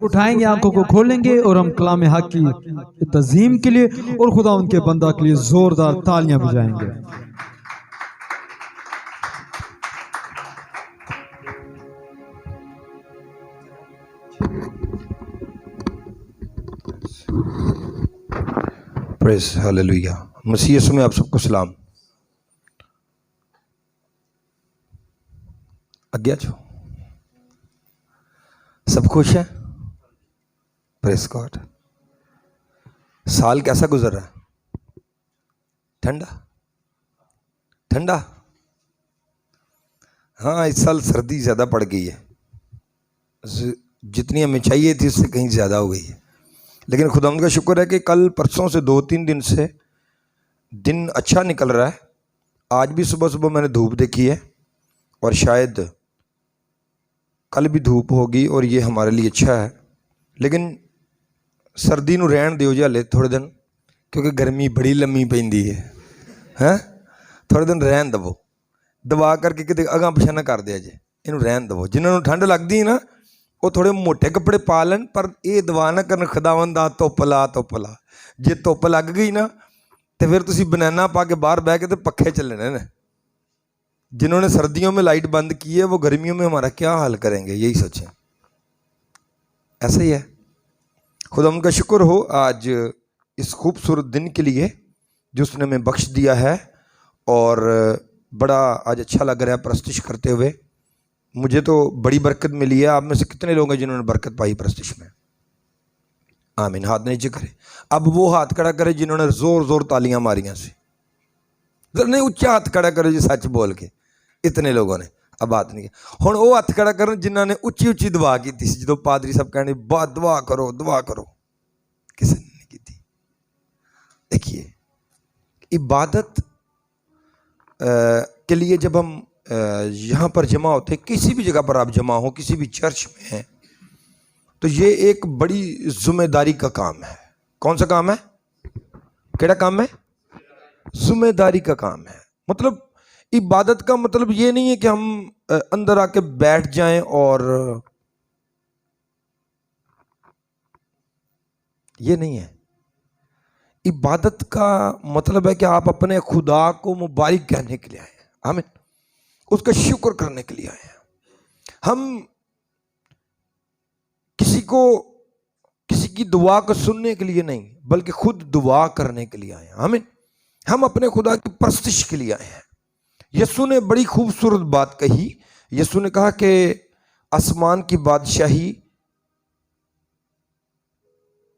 उठाएंगे, आंखों को खोलेंगे और हम कलाम हक की तज़ीम के लिए और खुदा उनके बंदा के लिए जोरदार तालियां बजाएंगे। Praise hallelujah. मसीह यीशु में आप सबको सलाम। आज्ञा छो सब खुश हैं? Praise God. साल कैसा गुजर रहा है? ठंडा ठंडा। हाँ, इस साल सर्दी ज़्यादा पड़ गई है, जितनी हमें चाहिए थी उससे कहीं ज़्यादा हो गई है। लेकिन खुदावंद का शुक्र है कि कल परसों से 2-3 दिन से दिन अच्छा निकल रहा है। आज भी सुबह सुबह मैंने धूप देखी है और शायद कल भी धूप होगी और ये हमारे लिए अच्छा है। लेकिन सर्दी नूं रहन दिओ जी हले थोड़े दिन, क्योंकि गर्मी बड़ी लम्मी पैंदी है। हैं थोड़े दिन रहन दवो, दवा करके किते अगां पिछां ना कर दिया जे, इनू रहन दवो। जिन्होंने ठंड लगती है ना वो थोड़े मोटे कपड़े पा लैन, पर ये दवा ना करन खुदावंद दा धुप ला। जे धुप लग गई ना तो फिर तुसीं बनैना पा के बाहर बह के तो पक्खे चलने ने। जिन्होंने सर्दियों में लाइट बंद की है वो गर्मियों में हमारा क्या हाल करेंगे, यही सोचें। ऐसा ही है। खुदा उनका शुक्र हो आज इस खूबसूरत दिन के लिए जो उसने हमें बख्श दिया है, और बड़ा आज अच्छा लग रहा है प्रस्तुति करते हुए। मुझे तो बड़ी बरकत मिली है। आप में से कितने लोग हैं जिन्होंने बरकत पाई प्रस्तुति में? आमीन। हाथ नीचे करे। अब वो हाथ खड़ा करे जिन्होंने जोर जोर तालियां मारियां से। नहीं, उच्चा हाथ खड़ा करो जी सच बोल के। इतने लोगों ने अब बात नहीं हुण वो हथ खड़ा कर जिन्होंने उच्ची उच्ची दुआ की थी। जो पादरी साहब कहने दुआ करो दुआ करो, किसी ने नहीं की थी। देखिए, इबादत के लिए जब हम यहाँ पर जमा होते, किसी भी जगह पर आप जमा हो, किसी भी चर्च में हैं, तो ये एक बड़ी जिम्मेदारी का काम है। कौन सा काम है? केड़ा काम है? जिम्मेदारी का काम है। मतलब इबादत का मतलब ये नहीं है कि हम अंदर आके बैठ जाएं, और ये नहीं है। इबादत का मतलब है कि आप अपने खुदा को मुबारक कहने के लिए आए हैं। आमीन। उसका शुक्र करने के लिए आए हैं। हम किसी की दुआ को सुनने के लिए नहीं, बल्कि खुद दुआ करने के लिए आए हैं। आमीन। हम अपने खुदा की परस्तिश के लिए आए हैं। यीशु ने बड़ी खूबसूरत बात कही। यीशु ने कहा कि आसमान की बादशाही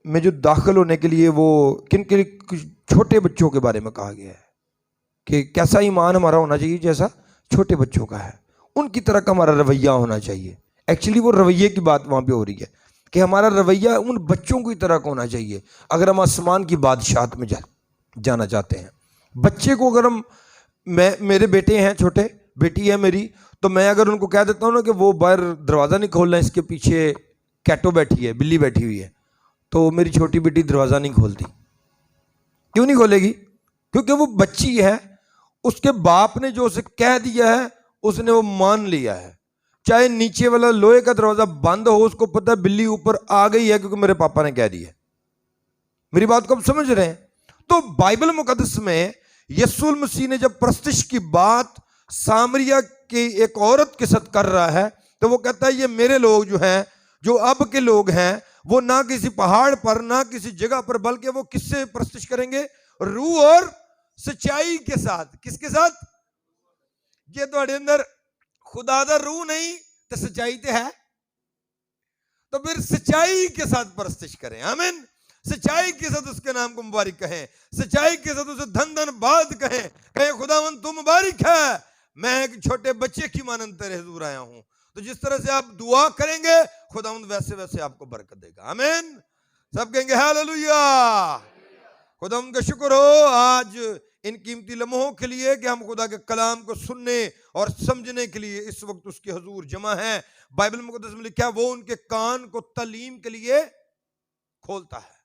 में जो दाखिल होने के लिए वो किन छोटे बच्चों के बारे में कहा गया है कि कैसा ईमान हमारा होना चाहिए जैसा छोटे बच्चों का है, उनकी तरह का हमारा रवैया होना चाहिए। एक्चुअली वो रवैये की बात वहाँ पे हो रही है कि हमारा रवैया उन बच्चों की तरह का होना चाहिए अगर हम आसमान की बादशाहत में जाना चाहते हैं। बच्चे को अगर हम, मेरे बेटे हैं, छोटे बेटी है मेरी, तो मैं अगर उनको कह देता हूँ ना कि वो बाहर दरवाज़ा नहीं खोलना, इसके पीछे कैटो बैठी है, बिल्ली बैठी हुई है, तो मेरी छोटी बेटी दरवाज़ा नहीं खोलती। क्यों नहीं खोलेगी? क्योंकि वो बच्ची है। उसके बाप ने जो उसे कह दिया है उसने वो मान लिया है। चाहे नीचे वाला लोहे का दरवाजा बंद हो, उसको पता है बिल्ली ऊपर आ गई है क्योंकि मेरे पापा ने कह दिया। मेरी बात को आप समझ रहे हैं? तो बाइबल मुकद्दस में यीशु मसीह ने जब प्रस्तिश की बात सामरिया की एक औरत के साथ कर रहा है, तो वो कहता है ये मेरे लोग जो हैं, जो अब के लोग हैं, वो ना किसी पहाड़ पर ना किसी जगह पर, बल्कि वो किससे प्रस्तिश करेंगे? रूह और सच्चाई के साथ। किसके साथ? जे तुम्हारे अंदर खुदा दा रूह नहीं तो सच्चाई तो है, तो फिर सच्चाई के साथ प्रस्तिश करें। आमीन। सच्चाई के साथ उसके नाम को मुबारक कहें, सच्चाई के साथ उसे धन धन बाद कहें खुदावंद तू मुबारक है, मैं एक छोटे बच्चे की मानंद तेरे हुजूर आया हूं। तो जिस तरह से आप दुआ करेंगे खुदावंद वैसे वैसे आपको बरकत देगा। आमीन। सब कहेंगे हालेलुया। खुदावंद का शुक्र हो आज इन कीमती लम्हों के लिए कि हम खुदा के कलाम को सुनने और समझने के लिए इस वक्त उसके हुजूर जमा हैं। बाइबल मुकद्दस में लिखा है वो उनके कान को तालीम के लिए खोलता है।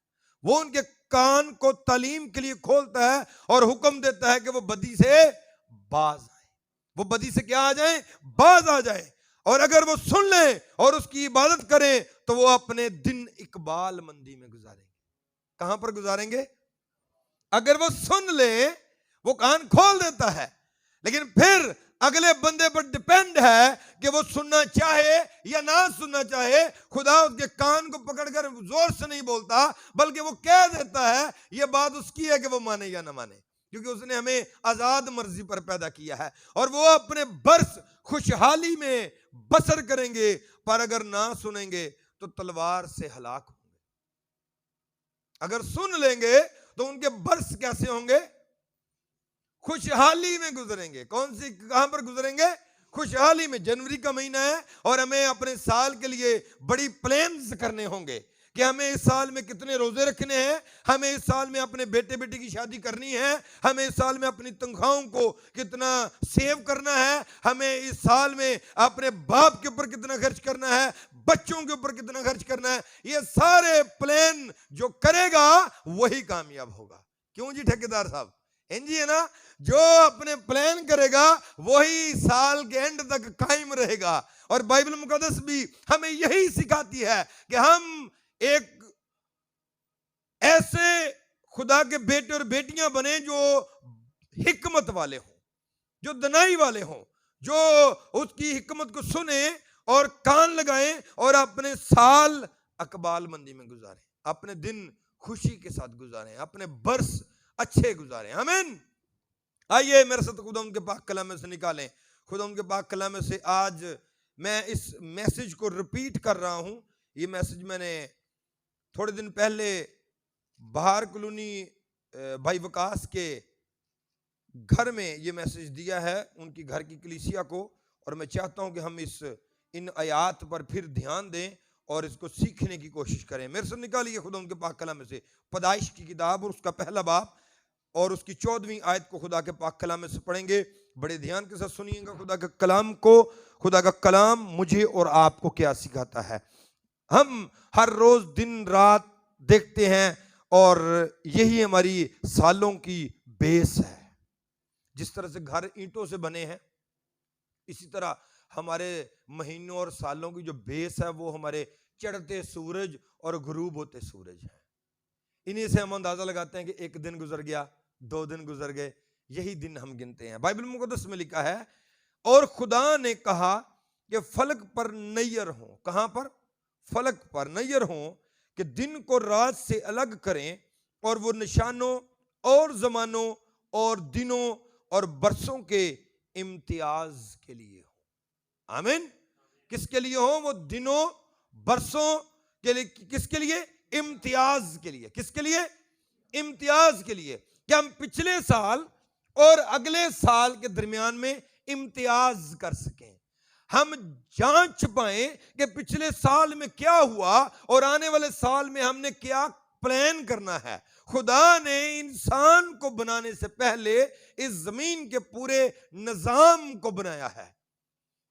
वो उनके कान को तालीम के लिए खोलता है और हुक्म देता है कि वो बदी से बाज आए। वो बदी से क्या आ जाए? बाज आ जाए। और अगर वो सुन लें और उसकी इबादत करें तो वो अपने दिन इकबाल मंदी में गुजारेंगे। कहां पर गुजारेंगे? अगर वो सुन ले, वो कान खोल देता है, लेकिन फिर अगले बंदे पर डिपेंड है कि वो सुनना चाहे या ना सुनना चाहे। खुदा उसके कान को पकड़कर जोर से नहीं बोलता, बल्कि वो कह देता है। ये बात उसकी है कि वो माने या ना माने, क्योंकि उसने हमें आजाद मर्जी पर पैदा किया है। और वो अपने बरस खुशहाली में बसर करेंगे, पर अगर ना सुनेंगे तो तलवार से हलाक होंगे। अगर सुन लेंगे तो उनके बरस कैसे होंगे? खुशहाली में गुजरेंगे। कौन सी, कहां पर गुजरेंगे? खुशहाली में। जनवरी का महीना है और हमें अपने साल के लिए बड़ी प्लान्स करने होंगे कि हमें इस साल में कितने रोजे रखने हैं, हमें इस साल में अपने बेटे बेटी की शादी करनी है, हमें इस साल में अपनी तनख्वाहों को कितना सेव करना है, हमें इस साल में अपने बाप के ऊपर कितना खर्च करना है, बच्चों के ऊपर कितना खर्च करना है। ये सारे प्लान जो करेगा वही कामयाब होगा। क्यों जी ठेकेदार साहब? जी है ना? जो अपने प्लान करेगा वही साल के एंड तक कायम रहेगा। और बाइबल मुकद्दस भी हमें यही सिखाती है कि हम एक ऐसे खुदा के बेटे और बेटियां बने जो हिकमत वाले हों, जो दनाई वाले हों, जो उसकी हिकमत को सुने और कान लगाएं और अपने साल अकबाल मंदी में गुजारें, अपने दिन खुशी के साथ गुजारें, अपने बरस अच्छे गुजारें। आमीन। आइए मेरे साथ खुदा उनके पाक कलाम में से निकालें। खुदा उनके पाक कलाम में से आज मैं इस मैसेज को रिपीट कर रहा हूं। ये मैसेज मैंने थोड़े दिन पहले बाहर कॉलोनी भाई वकास के घर में ये मैसेज दिया है, उनकी घर की कलीसिया को। और मैं चाहता हूं कि हम इन आयात पर फिर ध्यान दें और इसको सीखने की कोशिश करें। मेरे से निकालिए खुदा उनके पाक कलाम में से पैदाइश की किताब और उसका पहला बाब और उसकी 14वीं आयत को खुदा के पाक कलाम में से पढ़ेंगे। बड़े ध्यान के साथ सुनिएगा खुदा के कलाम को। खुदा का कलाम मुझे और आपको क्या सिखाता है। हम हर रोज दिन रात देखते हैं और यही हमारी सालों की बेस है। जिस तरह से घर ईंटों से बने हैं, इसी तरह हमारे महीनों और सालों की जो बेस है वो हमारे चढ़ते सूरज और गुरूब होते सूरज है। इन्हीं से हम अंदाजा लगाते हैं कि एक दिन गुजर गया, 2 दिन गुजर गए, यही दिन हम गिनते हैं। बाइबल मुकद्दस में लिखा है, और खुदा ने कहा कि फलक पर नैयर हो। कहां पर? फलक पर नैयर हो कि दिन को रात से अलग करें, और वो निशानों और जमानों और दिनों और बरसों के इम्तियाज के लिए हो। आमीन। किसके लिए हो? वो दिनों बरसों के लिए। किसके लिए? इम्तियाज के लिए। किसके लिए? इम्तियाज के लिए। कि हम पिछले साल और अगले साल के दरमियान में इम्तियाज कर सकें, हम जांच पाएं कि पिछले साल में क्या हुआ और आने वाले साल में हमने क्या प्लान करना है। खुदा ने इंसान को बनाने से पहले इस जमीन के पूरे निजाम को बनाया है।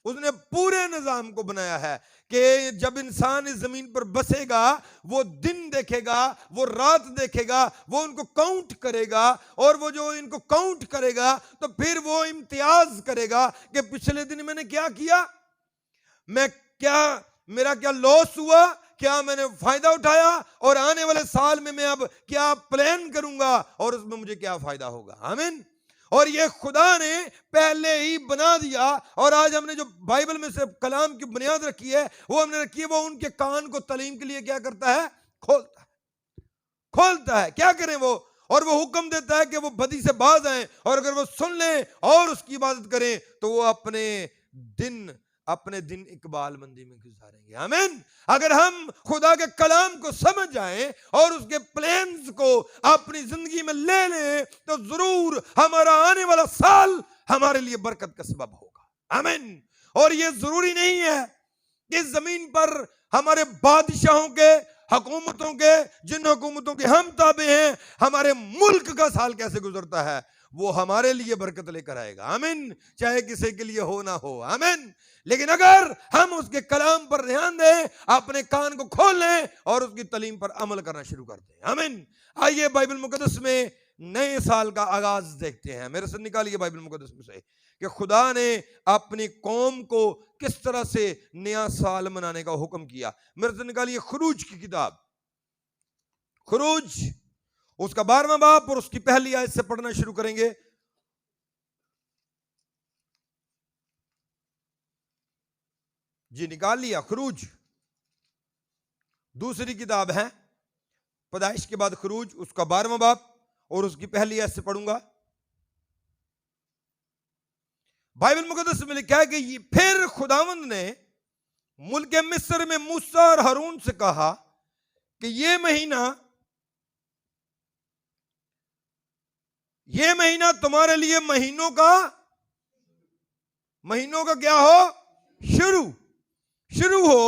उसने पूरे निजाम को बनाया है कि जब इंसान इस जमीन पर बसेगा, वो दिन देखेगा, वो रात देखेगा, वो उनको काउंट करेगा, और वो जो इनको काउंट करेगा तो फिर वो इम्तियाज करेगा कि पिछले दिन मैंने क्या किया, मेरा क्या लॉस हुआ, क्या मैंने फायदा उठाया, और आने वाले साल में मैं अब क्या प्लान करूंगा और उसमें मुझे क्या फायदा होगा। आमीन। और ये खुदा ने पहले ही बना दिया। और आज हमने जो बाइबल में से कलाम की बुनियाद रखी है वो हमने रखी है, वो उनके कान को तालीम के लिए क्या करता है? खोलता है। क्या करें वो? और वो हुक्म देता है कि वो बदी से बाज आए, और अगर वो सुन लें और उसकी इबादत करें तो वो अपने दिन इकबाल मंदी में गुजारेंगे। आमीन। अगर हम खुदा के कलाम को समझ जाएं और उसके प्लान्स को अपनी जिंदगी में ले लें तो जरूर हमारा आने वाला साल हमारे लिए बरकत का सबब होगा। आमीन। और ये जरूरी नहीं है कि इस जमीन पर हमारे बादशाहों के, हुकूमतों के, जिन हुकूमतों के हम ताबे हैं, हमारे मुल्क का साल कैसे गुजरता है वो हमारे लिए बरकत लेकर आएगा। आमीन। चाहे किसी के लिए हो ना हो। आमीन। लेकिन अगर हम उसके कलाम पर ध्यान दें, अपने कान को खोल लें और उसकी तालीम पर अमल करना शुरू कर दें। आमीन। आइए बाइबल मुकद्दस में नए साल का आगाज देखते हैं। मेरे से निकालिए बाइबल मुकद्दस में से कि खुदा ने अपनी कौम को किस तरह से नया साल मनाने का हुक्म किया। मेरे से निकालिए खुरूज की किताब, खुरूज उसका 12वां बाब और उसकी पहली आयत से पढ़ना शुरू करेंगे। जी निकाल लिया। खुरूज दूसरी किताब है पैदाइश के बाद खुरूज, उसका 12वां बाब और उसकी पहली आयत से पढ़ूंगा। बाइबल मुकद्दस में लिखा है कि फिर खुदावंद ने मुल्क मिस्र में मूसा और हारून से कहा कि ये महीना तुम्हारे लिए महीनों का क्या हो? शुरू हो,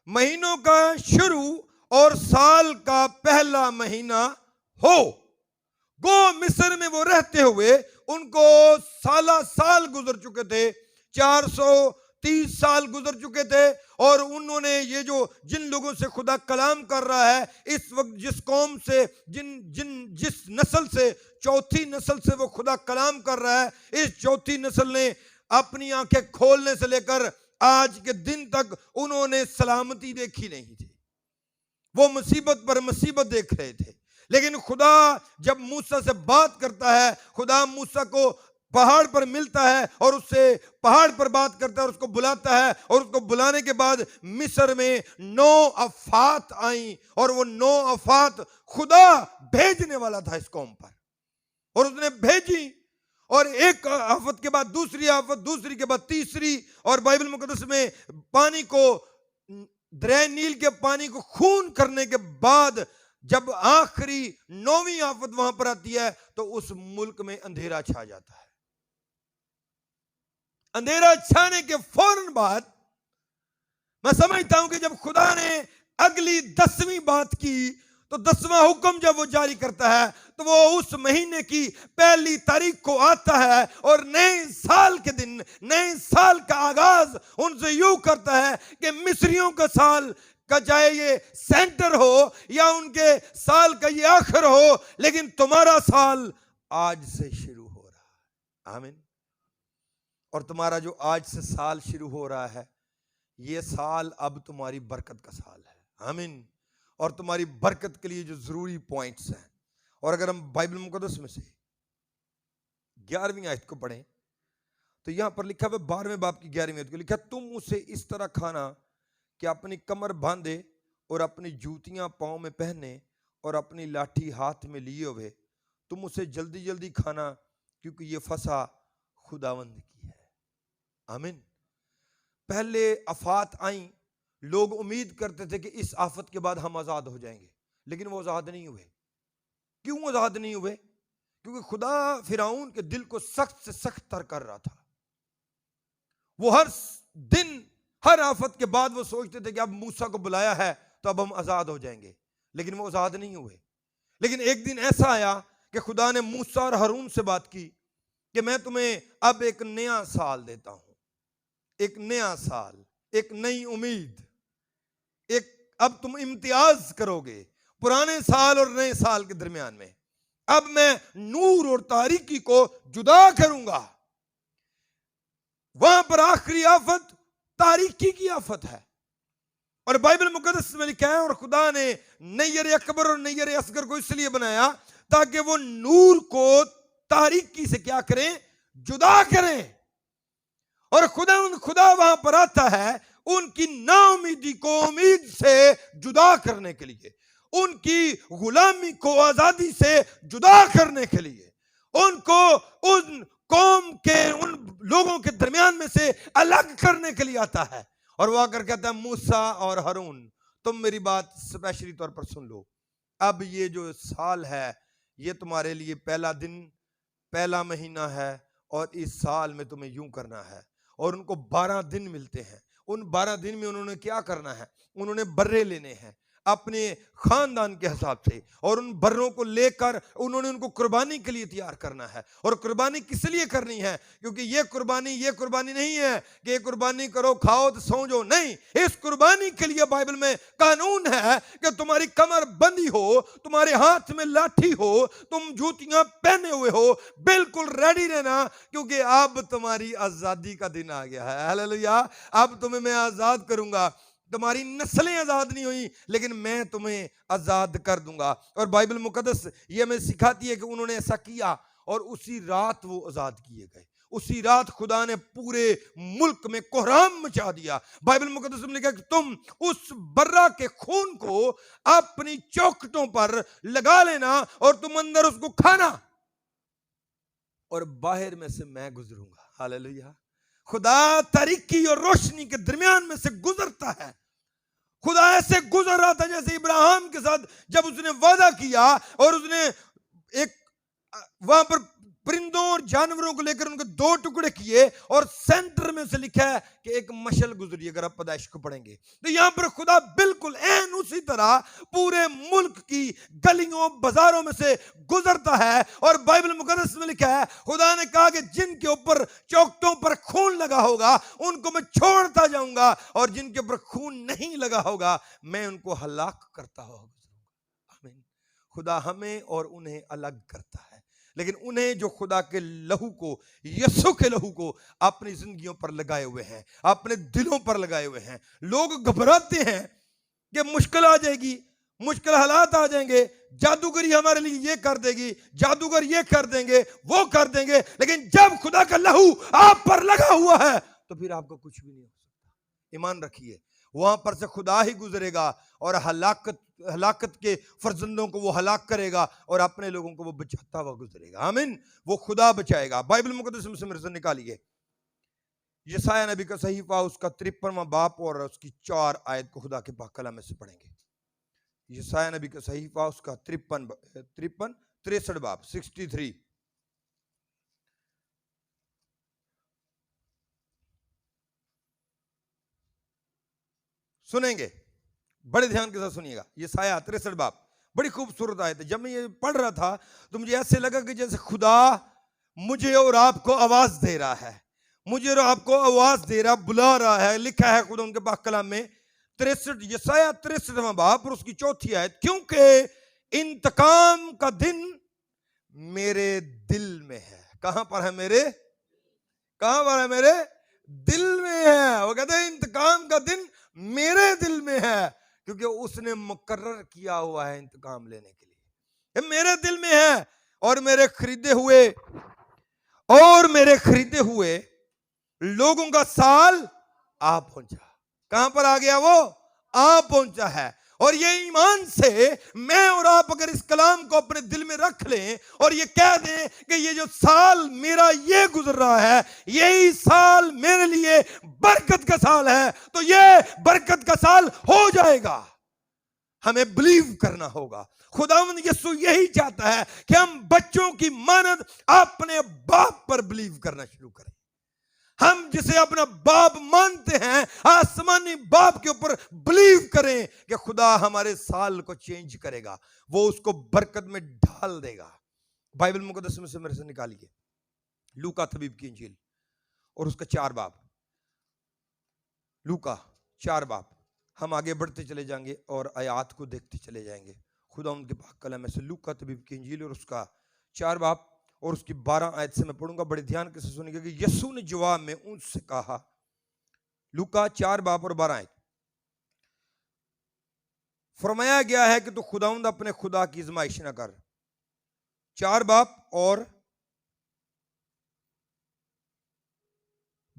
महीनों का शुरू और साल का पहला महीना हो। गो मिस्र में वो रहते हुए उनको साल गुजर चुके थे, 430 साल गुजर चुके थे। और उन्होंने ये जो जिन लोगों से खुदा कलाम कर रहा है इस वक्त, जिस कौम से, जिस नस्ल से, चौथी नस्ल से वो खुदा कलाम कर रहा है, इस चौथी नस्ल ने अपनी आंखें खोलने से लेकर आज के दिन तक उन्होंने सलामती देखी नहीं थी। वो मुसीबत पर मुसीबत देख रहे थे। लेकिन खुदा जब मूसा से बात करता है, खुदा मूसा को पहाड़ पर मिलता है और उससे पहाड़ पर बात करता है और उसको बुलाता है। और उसको बुलाने के बाद मिस्र में 9 आफत आई और वो 9 आफत खुदा भेजने वाला था इस कौम पर, और उसने भेजी। और एक आफत के बाद दूसरी आफत, दूसरी के बाद तीसरी। और बाइबल मुकद्दस में पानी को, दरिया नील के पानी को खून करने के बाद जब आखिरी 9वीं आफत वहां पर आती है तो उस मुल्क में अंधेरा छा जाता है। अंधेरा छाने के फौरन बाद मैं समझता हूं कि जब खुदा ने अगली 10वीं बात की तो 10वां हुक्म जब वो जारी करता है तो वो उस महीने की पहली तारीख को आता है और नए साल के दिन, नए साल का आगाज उनसे यूं करता है कि मिस्रियों का साल का चाहे ये सेंटर हो या उनके साल का ये आखिर हो, लेकिन तुम्हारा साल आज से शुरू हो रहा है। आमीन। और तुम्हारा जो आज से साल शुरू हो रहा है, ये साल अब तुम्हारी बरकत का साल है। आमीन। और तुम्हारी बरकत के लिए जो जरूरी पॉइंट्स हैं, और अगर हम बाइबल मुकद्दस में से 11वीं आयत को पढ़ें तो यहां पर लिखा है, 12वें बाब की 11वीं आयत को लिखा, तुम उसे इस तरह खाना कि अपनी कमर बांधे और अपनी जूतियां पांव में पहने और अपनी लाठी हाथ में लिए हुए तुम उसे जल्दी जल्दी खाना, क्योंकि ये फसा खुदावंद की है। आमीन। पहले आफत आई, लोग उम्मीद करते थे कि इस आफत के बाद हम आजाद हो जाएंगे, लेकिन वो आजाद नहीं हुए। क्यों आजाद नहीं हुए? क्योंकि खुदा फिरौन के दिल को सख्त से सख्त तर कर रहा था। वो हर दिन, हर आफत के बाद वो सोचते थे कि अब मूसा को बुलाया है तो अब हम आजाद हो जाएंगे, लेकिन वो आजाद नहीं हुए। लेकिन एक दिन ऐसा आया कि खुदा ने मूसा और हारून से बात की कि मैं तुम्हें अब एक नया साल देता हूं, एक नया साल, एक नई उम्मीद, एक अब तुम इम्तियाज करोगे पुराने साल और नए साल के दरमियान में। अब मैं नूर और तारीकी को जुदा करूंगा। वहां पर आखिरी आफत तारीकी की आफत है, और बाइबल मुकद्दस में लिखा है, और खुदा ने नैयर अकबर और नैयर असगर को इसलिए बनाया ताकि वो नूर को तारीकी से क्या करें? जुदा करें। और खुदा वहां पर आता है उनकी नाउमीदी को उम्मीद से जुदा करने के लिए, उनकी गुलामी को आजादी से जुदा करने के लिए, उनको उन कौम के, उन लोगों के दरमियान में से अलग करने के लिए आता है। और वो आकर कहता है, मूसा और हारून तुम मेरी बात स्पेशली तौर पर सुन लो। अब ये जो साल है ये तुम्हारे लिए पहला दिन, पहला महीना है, और इस साल में तुम्हें यूं करना है। और उनको 12 दिन मिलते हैं। उन 12 दिन में उन्होंने क्या करना है? उन्होंने बर्रे लेने हैं, अपने खानदान के हिसाब से, और उन बर्रों को लेकर उन्होंने उनको कुर्बानी के लिए तैयार करना है। और कुर्बानी किस लिए करनी है? क्योंकि ये कुर्बानी नहीं है कि ये कुर्बानी करो, खाओ तो सो जाओ, नहीं। इस कुर्बानी के लिए बाइबल में कानून है कि तुम्हारी कमर बंदी हो, तुम्हारे हाथ में लाठी हो, तुम जूतियां पहने हुए हो, बिल्कुल रेडी रहना, क्योंकि अब तुम्हारी आजादी का दिन आ गया है। हालेलुया। अब तुम्हें मैं आजाद करूंगा। तुम्हारी नस्लें आजाद नहीं हुई, लेकिन मैं तुम्हें आजाद कर दूंगा। और बाइबल मुकद्दस ये हमें सिखाती है कि उन्होंने ऐसा किया और उसी रात वो आजाद किए गए। उसी रात खुदा ने पूरे मुल्क में कोहराम मचा दिया। बाइबल मुकद्दस में लिखा कि तुम उस बर्रा के खून को अपनी चौखटों पर लगा लेना और तुम अंदर उसको खाना, और बाहर में से मैं गुजरूंगा। हालेलुया। खुदा तारीकी और रोशनी के दरमियान में से गुजरता है। खुदा ऐसे गुजर रहा था जैसे इब्राहिम के साथ जब उसने वादा किया और उसने एक वहां पर परिंदों और जानवरों को लेकर उनके 2 टुकड़े किए, और सेंटर में से लिखा है कि एक मशल गुजरी। अगर आप पैदाइश को पढ़ेंगे तो यहां पर खुदा बिल्कुल ऐन उसी तरह पूरे मुल्क की गलियों बाजारों में से गुजरता है। और बाइबल मुकद्दस में लिखा है खुदा ने कहा कि जिनके ऊपर चौखटों पर खून लगा होगा उनको मैं छोड़ता जाऊंगा, और जिनके ऊपर खून नहीं लगा होगा मैं उनको हलाक करता हुआ गुजरूंगा। आमीन। खुदा हमें और उन्हें अलग करता है, लेकिन उन्हें जो खुदा के लहू को, यीशु के लहू को अपनी जिंदगियों पर लगाए हुए हैं, अपने दिलों पर लगाए हुए हैं। लोग घबराते हैं कि मुश्किल आ जाएगी, मुश्किल हालात आ जाएंगे, जादूगरी हमारे लिए ये कर देगी, जादूगर ये कर देंगे, वो कर देंगे, लेकिन जब खुदा का लहू आप पर लगा हुआ है तो फिर आपको कुछ भी नहीं हो सकता। ईमान रखिए, वहां पर से खुदा ही गुजरेगा और हलाकत के फर्जंदों को वो हलाक करेगा और अपने लोगों को वो बचाता हुआ गुजरेगा। आमीन। वो खुदा बचाएगा। बाइबल मुकद्दस में से मेरे से निकालिए यशायाह नबी का सहीफा, उसका 53वां बाब और उसकी 4 आयत को खुदा के पाक कलाम में से पढ़ेंगे। यशायाह नबी का सहीफा, उसका 63 बाब 63। सुनेंगे, बड़े ध्यान के साथ सुनिएगा। यशायाह 63 बाब, बड़ी खूबसूरत आयत है। जब मैं ये पढ़ रहा था तो मुझे ऐसे लगा कि जैसे खुदा मुझे और आपको आवाज दे रहा है, मुझे और आपको आवाज दे रहा, बुला रहा है। लिखा है खुदा उनके पाक कलाम में 63, यशायाह 63वां बाब और उसकी 4थी आयत, क्योंकि इंतकाम का दिन मेरे दिल में है। कहां पर है? कहां पर है? मेरे दिल में है। वो कहते हैं इंतकाम का दिन मेरे दिल में है, क्योंकि उसने मुकर्रर किया हुआ है इंतकाम लेने के लिए। ये मेरे दिल में है। और मेरे खरीदे हुए लोगों का साल आ पहुंचा। कहां पर आ गया? वो आ पहुंचा है। और ये ईमान से मैं और आप अगर इस कलाम को अपने दिल में रख लें और ये कह दें कि ये जो साल मेरा ये गुजर रहा है, यही साल मेरे लिए बरकत का साल है, तो ये बरकत का साल हो जाएगा। हमें बिलीव करना होगा। खुदावंद यीशु यही चाहता है कि हम बच्चों की मानद अपने बाप पर बिलीव करना शुरू करें। हम जिसे अपना बाप मानते हैं, आसमानी बाप के ऊपर बिलीव करें कि खुदा हमारे साल को चेंज करेगा, वो उसको बरकत में ढाल देगा। बाइबल मुकद्दस में से मेरे से निकालिए लूका तबीब की इंजील और उसका 4 बाब। लूका 4 बाब। हम आगे बढ़ते चले जाएंगे और आयात को देखते चले जाएंगे। खुदा उनके पाक कलाम में से लूका तबीब की इंजील और उसका 4 बाब और उसकी 12 आयत से मैं पढ़ूंगा। बड़े ध्यान के साथ सुनिएगा कि यीशु ने जवाब में उनसे कहा, लूका 4 बाब और 12 आयत, फरमाया गया है कि तू खुदावंद अपने खुदा की आजमाइश न कर। 4 बाब और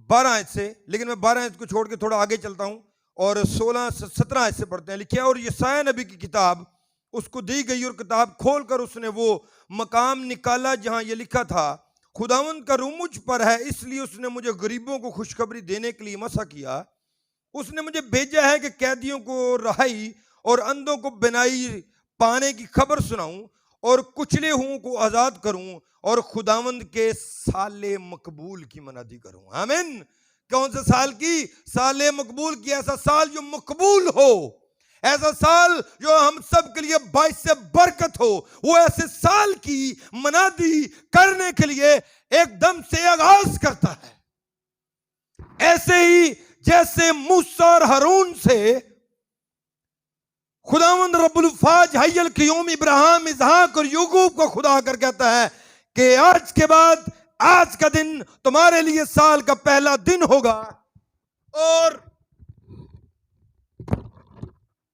12 आयत से, लेकिन मैं 12 आयत को छोड़ के थोड़ा आगे चलता हूं और 16-17 आयत से पढ़ते हैं। लिखा और यशायाह नबी की किताब उसको दी गई और किताब खोलकर उसने वो मकाम निकाला जहां ये लिखा था, खुदावंद का रूह मुझ पर है, इसलिए उसने मुझे गरीबों को खुशखबरी देने के लिए मसा किया। उसने मुझे भेजा है कि कैदियों को रिहाई और अंधों को बिनाई पाने की खबर सुनाऊं और कुचले हुओं को आजाद करूं और खुदावंद के साले मकबूल की मनादी करूं। आमीन। कौन से साल की? साले मकबूल की। ऐसा साल जो मकबूल हो, ऐसा साल जो हम सब के लिए बाइस से बरकत हो, वो ऐसे साल की मनादी करने के लिए एकदम से आगाज करता है। ऐसे ही जैसे मूसा और हारून से खुदावंद रब्बुल फाज हय्युल क़य्यूम इब्राहिम इसहाक और याकूब को खुदा कर कहता है कि आज के बाद आज का दिन तुम्हारे लिए साल का पहला दिन होगा और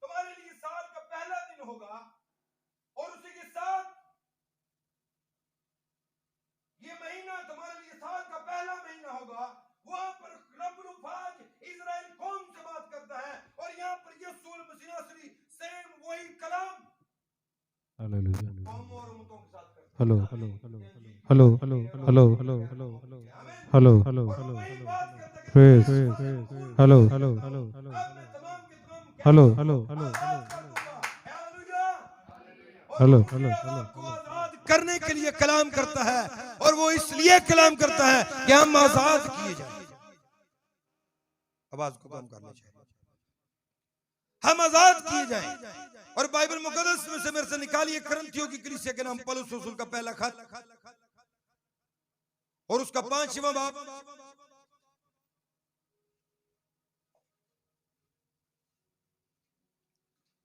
तुम्हारे लिए साल का पहला दिन होगा और उसी के साथ ये महीना तुम्हारे लिए साल का पहला महीना होगा। वहां पर रब्बुल फाज इजराइल कौम से बात करता है और यहां पर यीशु मसीह नासरी सेम वही कलाम कौम और उम्मतों के साथ करता है। Hello hello hello hello hello hello hello hello hello praise hello hello hello hello hello hello hello आजाद करने के लिए कलाम करता है और वो इसलिए कलाम करता है कि हम आजाद किए जाए। आवाज को कम करना चाहिए। हम आजाद किए जाएं। और बाइबल मुकद्दस में से मेरे से निकालिए करंथियों की कलीसिया के नाम पौलुस रसूल का पहला खत और उसका 5वां बाब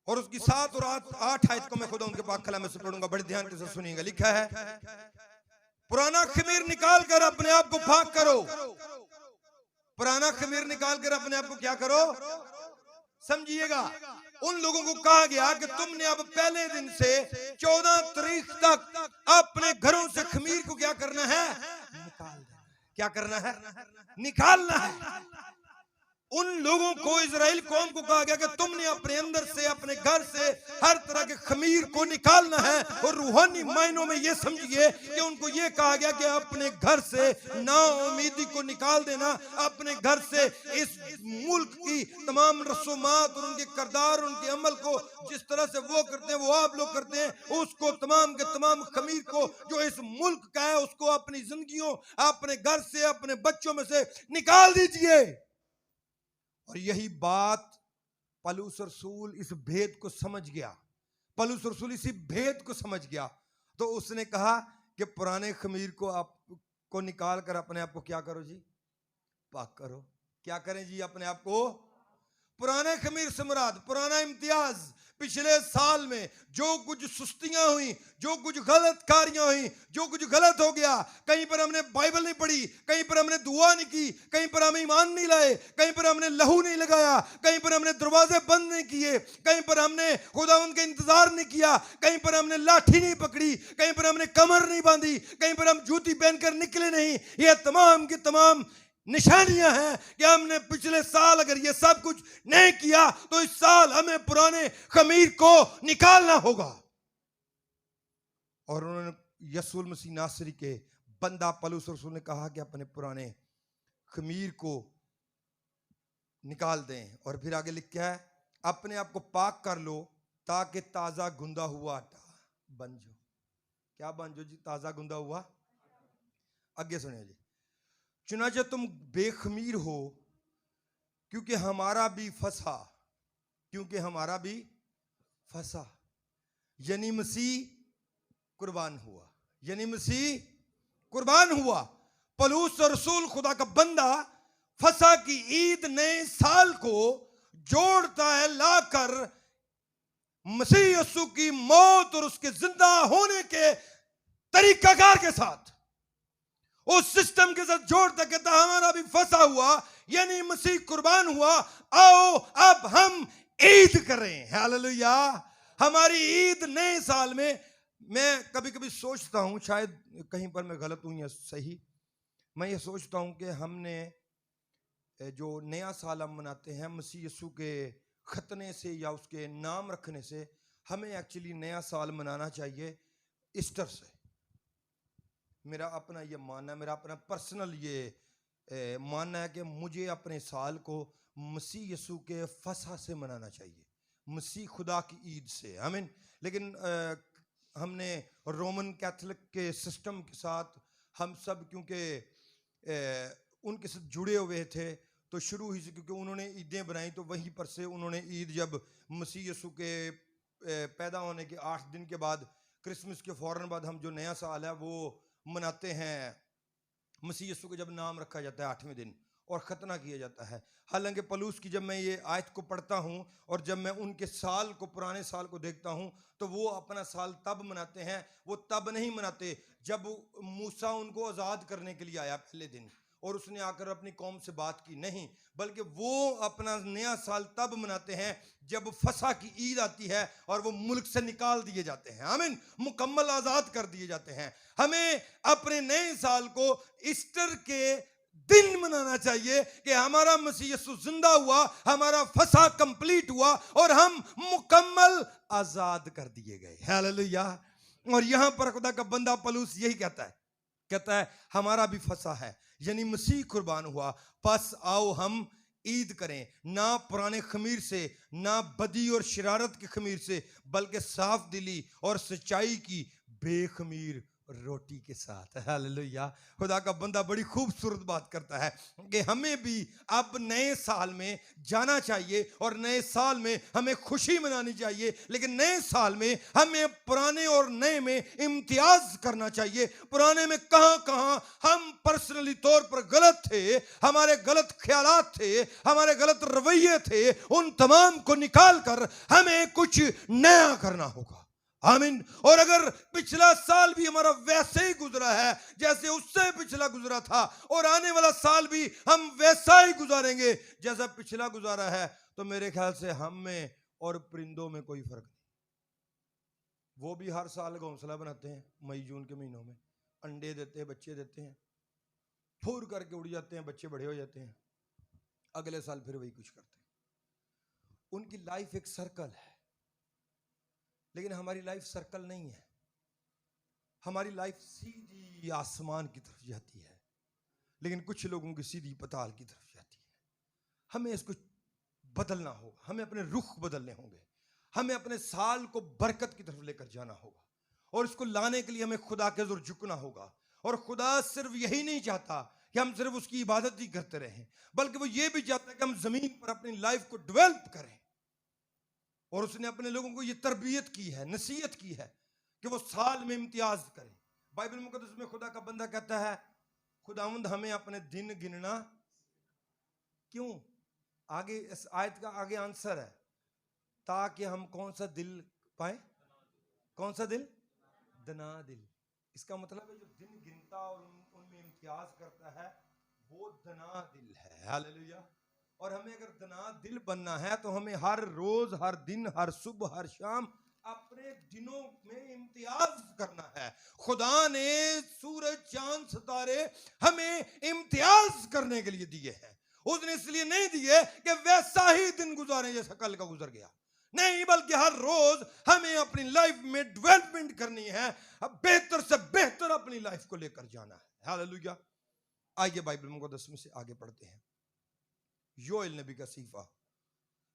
और उसकी 7 और 8 आयत को मैं खुदा उनके पाक कलाम में से पढ़ूंगा, बड़े ध्यान से सुनिएगा। लिखा है, पुराना खमीर निकाल कर अपने आप को पाक करो। पुराना खमीर निकाल कर अपने आप को क्या करो? समझिएगा, उन लोगों को कहा गया कि तुमने अब पहले दिन से 14 तारीख तक अपने घरों से खमीर को क्या करना है? निकाल देना। क्या करना है? निकालना है। उन लोगों को, इजराइल कौम को कहा गया कि तुमने अपने अंदर से, अपने घर से हर तरह के खमीर को निकालना है। और रूहानी मायनों में यह समझिए कि उनको यह कहा गया कि अपने घर से नाउमीदी को निकाल देना, अपने घर से इस मुल्क की तमाम रसूमात और उनके किरदार, उनके अमल को जिस तरह से वो करते हैं वो आप लोग करते हैं, उसको तमाम के तमाम खमीर को जो इस मुल्क का है उसको अपनी जिंदगियों, अपने घर से, अपने बच्चों में से निकाल दीजिए। और यही बात पौलुस रसूल इस भेद को समझ गया। पौलुस रसूल इसी भेद को समझ गया तो उसने कहा कि पुराने खमीर को आपको निकाल कर अपने आप को क्या करो जी? पाक करो। क्या करें जी? अपने आप को। पुराने खमीर से मुराद पुराना इम्तियाज, पिछले साल में जो कुछ सुस्तियां हुई, जो कुछ गलत कारियां हुई, जो कुछ गलत हो गया, कहीं पर हमने बाइबल नहीं पढ़ी, कहीं पर हमने दुआ नहीं की, कहीं पर हम ईमान नहीं लाए, कहीं पर हमने लहू नहीं लगाया, कहीं पर हमने दरवाजे बंद नहीं किए, कहीं पर हमने खुदावंद का इंतजार नहीं किया, कहीं पर हमने लाठी नहीं पकड़ी, कहीं पर हमने कमर नहीं बांधी, कहीं पर हम जूती पहनकर निकले नहीं। ये तमाम की तमाम निशानियां हैं कि हमने पिछले साल अगर ये सब कुछ नहीं किया तो इस साल हमें पुराने खमीर को निकालना होगा। और उन्होंने यीशु मसीह नासरी के बंदा पौलुस रसूल ने कहा कि अपने पुराने खमीर को निकाल दें। और फिर आगे लिखा है, अपने आप को पाक कर लो ताकि ताजा गुंदा हुआ आटा बन जाओ। क्या बन जाओ जी? ताजा गुंदा हुआ। आगे सुनिए जी, चुनाचे तुम बेखमीर हो क्योंकि हमारा भी फंसा, क्योंकि हमारा भी फंसा, यानी मसीह कुर्बान हुआ, यानी मसीह कुर्बान हुआ। पौलुस रसूल खुदा का बंदा फसा की ईद नए साल को जोड़ता है लाकर मसीह यीशु की मौत और उसके जिंदा होने के तरीकाकार के साथ, उस सिस्टम के साथ जोड़ता, कहता हमारा भी फंसा हुआ यानी मसीह कुर्बान हुआ, आओ अब हम ईद करें। हालेलुया। हमारी ईद नए साल में, मैं कभी कभी सोचता हूं, शायद कहीं पर मैं गलत हूं या सही, मैं ये सोचता हूं कि हमने जो नया साल हम मनाते हैं मसीह यीशु के खतने से या उसके नाम रखने से, हमें एक्चुअली नया साल मनाना चाहिए ईस्टर से। मेरा अपना ये मानना है, मेरा अपना पर्सनल ये मानना है कि मुझे अपने साल को मसीह यीशु के फसा से मनाना चाहिए, मसीह खुदा की ईद से। आमीन। लेकिन हमने रोमन कैथोलिक के सिस्टम के साथ हम सब क्योंकि उनके साथ जुड़े हुए थे तो शुरू ही से, क्योंकि उन्होंने ईदें बनाई तो वहीं पर से उन्होंने ईद, जब मसीह यीशु के पैदा होने के 8 दिन के बाद, क्रिसमस के फौरन बाद हम जो नया साल है वो मनाते हैं। मसीह यीशु का जब नाम रखा जाता है 8वें दिन और खतना किया जाता है। हालांकि पलूस की जब मैं ये आयत को पढ़ता हूँ और जब मैं उनके साल को, पुराने साल को देखता हूँ, तो वो अपना साल तब मनाते हैं, वो तब नहीं मनाते जब मूसा उनको आज़ाद करने के लिए आया पहले दिन और उसने आकर अपनी कौम से बात की, नहीं, बल्कि वो अपना नया साल तब मनाते हैं जब फसा की ईद आती है और वो मुल्क से निकाल दिए जाते हैं। आमीन, मुकम्मल आज़ाद कर दिए जाते हैं। हमें अपने नए साल को ईस्टर के दिन मनाना चाहिए कि हमारा मसीह यीशु जिंदा हुआ, हमारा फसा कंप्लीट हुआ और हम मुकम्मल आजाद कर दिए गए। हालेलुया। और यहां पर खुदा का बंदा पलूस यही कहता है हमारा भी फसा है, यानी मसीह कुर्बान हुआ, बस आओ हम ईद करें, ना पुराने खमीर से, ना बदी और शरारत के खमीर से, बल्कि साफ दिली और सच्चाई की बेखमीर रोटी के साथ। हालेलुया। खुदा का बंदा बड़ी खूबसूरत बात करता है कि हमें भी अब नए साल में जाना चाहिए और नए साल में हमें खुशी मनानी चाहिए, लेकिन नए साल में हमें पुराने और नए में इम्तियाज करना चाहिए। पुराने में कहां हम पर्सनली तौर पर गलत थे, हमारे गलत ख्यालात थे, हमारे गलत रवैये थे, उन तमाम को निकाल कर हमें कुछ नया करना होगा। आमीन। और अगर पिछला साल भी हमारा वैसे ही गुजरा है जैसे उससे पिछला गुजरा था, और आने वाला साल भी हम वैसा ही गुजारेंगे जैसा पिछला गुजारा है, तो मेरे ख्याल से हम में और परिंदों में कोई फर्क नहीं। वो भी हर साल घोंसला बनाते हैं, मई जून के महीनों में अंडे देते हैं, बच्चे देते हैं, फूर करके उड़ जाते हैं, बच्चे बड़े हो जाते हैं, अगले साल फिर वही कुछ करते हैं। उनकी लाइफ एक सर्कल है, लेकिन हमारी लाइफ सर्कल नहीं है। हमारी लाइफ सीधी आसमान की तरफ जाती है, लेकिन कुछ लोगों की सीधी पताल की तरफ जाती है। हमें इसको बदलना होगा, हमें अपने रुख बदलने होंगे, हमें अपने साल को बरकत की तरफ लेकर जाना होगा, और इसको लाने के लिए हमें खुदा के ज़रूर झुकना होगा। और खुदा सिर्फ यही नहीं चाहता कि हम सिर्फ उसकी इबादत ही करते रहें, बल्कि वो ये भी चाहता है कि हम जमीन पर अपनी लाइफ को डेवलप करें। और उसने अपने लोगों को ये तरबियत की है, नसीहत की है कि वो साल में इम्तियाज करें। बाइबल मुकद्दस में खुदा का बंदा कहता है खुदावंद हमें अपने दिन गिनना क्यों? आगे इस आयत का आगे आंसर है, ताकि हम कौन सा दिल पाए? कौन सा दिल? दना दिल। इसका मतलब है जो दिन गिनता और उनमें इम्तियाज करता है वो दना दिल है। हालेलुया। और हमें अगर दना दिल बनना है तो हमें हर रोज, हर दिन, हर सुबह, हर शाम अपने दिनों में इम्तियाज करना है। खुदा ने सूरज, चांद, सितारे हमें इम्तियाज करने के लिए दिए हैं। उसने इसलिए नहीं दिए कि वैसा ही दिन गुजारें जैसा कल का गुजर गया, नहीं, बल्कि हर रोज हमें अपनी लाइफ में डेवलपमेंट करनी है, बेहतर से बेहतर अपनी लाइफ को लेकर जाना है। हालेलुया। आइए बाइबल मुकद्दस में से आगे पढ़ते हैं। योएल नबी का सहीफा।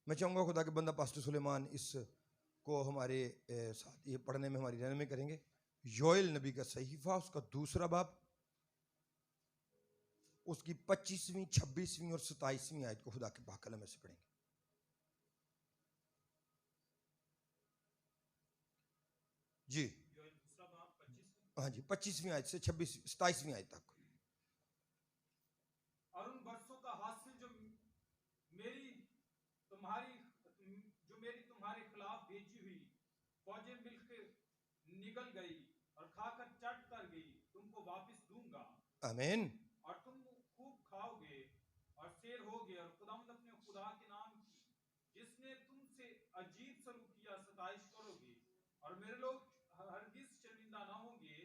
मैं चाहूंगा खुदा के बंदा पास्टर सुलेमान इसको हमारे साथ ये पढ़ने में हमारी रहनुमाई करेंगे। योएल नबी का सहीफा, उसका 2 बाब, उसकी 25वीं, 26वीं और 27वीं आयत को खुदा के पाक कलम में से पढ़ेंगे। जी हाँ जी, 25वीं आयत से 27वीं आयत तक। और उन बरसों का हासिल जो मेरी तुम्हारे खिलाफ भेजी हुई फौजें मिलकर निगल गई और खाकर चट कर गई, तुमको वापस दूंगा। आमीन। और तुम खूब खाओगे और शेर होगे, और खुदावंद अपने खुदा के नाम की जिसने तुमसे अजीब सलूक किया सताइश करोगे, और मेरे लोग हरगिज शर्मिंदा ना होंगे।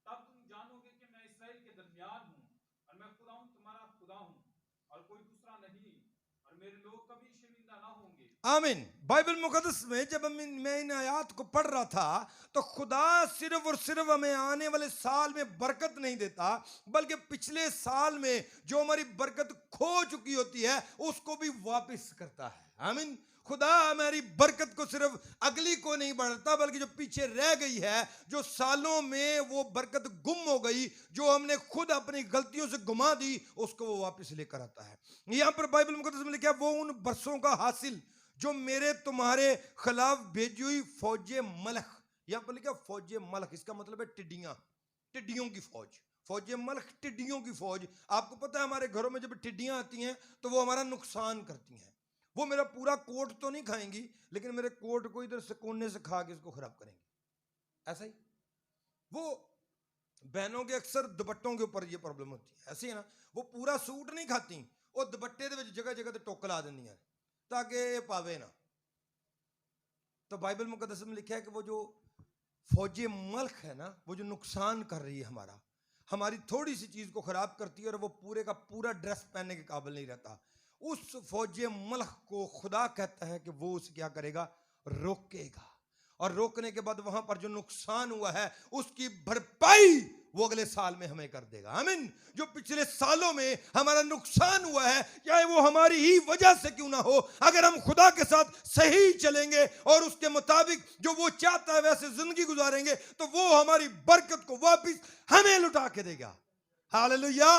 तब तुम जानोगे कि मैं इस्राएल के दरमियान हूँ, और मैं खुदावंद तुम्हारा खुदा हूँ और कोई दूसरा नहीं, और मेरे लोग कभी शर्मिंदा ना होंगे। आमीन। बाइबल मुकद्दस में जब मैं इन आयात को पढ़ रहा था तो खुदा सिर्फ और सिर्फ हमें आने वाले साल में बरकत नहीं देता, बल्कि पिछले साल में जो हमारी बरकत खो चुकी होती है उसको भी वापस करता है। आमीन। खुदा हमारी बरकत को सिर्फ अगली को नहीं बढ़ता, बल्कि जो पीछे रह गई है, जो सालों में वो बरकत गुम हो गई, जो हमने खुद अपनी गलतियों से गुमा दी, उसको वो वापस लेकर आता है। यहां पर बाइबल मुकद्दस में लिखा है, वो उन बरसों का हासिल जो मेरे तुम्हारे खिलाफ भेजी हुई फौजे मलख। यहां पर लिखा फौजे मलख, इसका मतलब है टिड्डियां, टिड्डियों की फौज। फौजे मलख टिड्डियों की फौज। आपको पता है हमारे घरों में जब टिड्डियां आती हैं तो वो हमारा नुकसान करती हैं। वो मेरा पूरा कोट तो नहीं खाएंगी, लेकिन मेरे कोट को इधर से कोने से खा के इसको खराब करेंगे। ऐसा ही वो बहनों के अक्सर दुपट्टों के ऊपर ये प्रॉब्लम होती है, ऐसी है ना। वो पूरा सूट नहीं खाती, वो दुपट्टे दे विच जगह जगह ते टोक ला देंदियां ताकि ये पावे ना। तो बाइबल मुकद्दस में लिखा है कि वो जो फौजे मल्ख है ना, वो जो नुकसान कर रही है हमारा, हमारी थोड़ी सी चीज को खराब करती है और वो पूरे का पूरा ड्रेस पहनने के काबिल नहीं रहता, उस फौजे मल्ख को खुदा कहता है कि वो उसे क्या करेगा, रोकेगा। और रोकने के बाद वहां पर जो नुकसान हुआ है उसकी भरपाई वो अगले साल में हमें कर देगा। आमीन। जो पिछले सालों में हमारा नुकसान हुआ है, चाहे वो हमारी ही वजह से क्यों ना हो, अगर हम खुदा के साथ सही चलेंगे और उसके मुताबिक जो वो चाहता है वैसे जिंदगी गुजारेंगे, तो वो हमारी बरकत को वापस हमें लुटा के देगा। हालेलुया।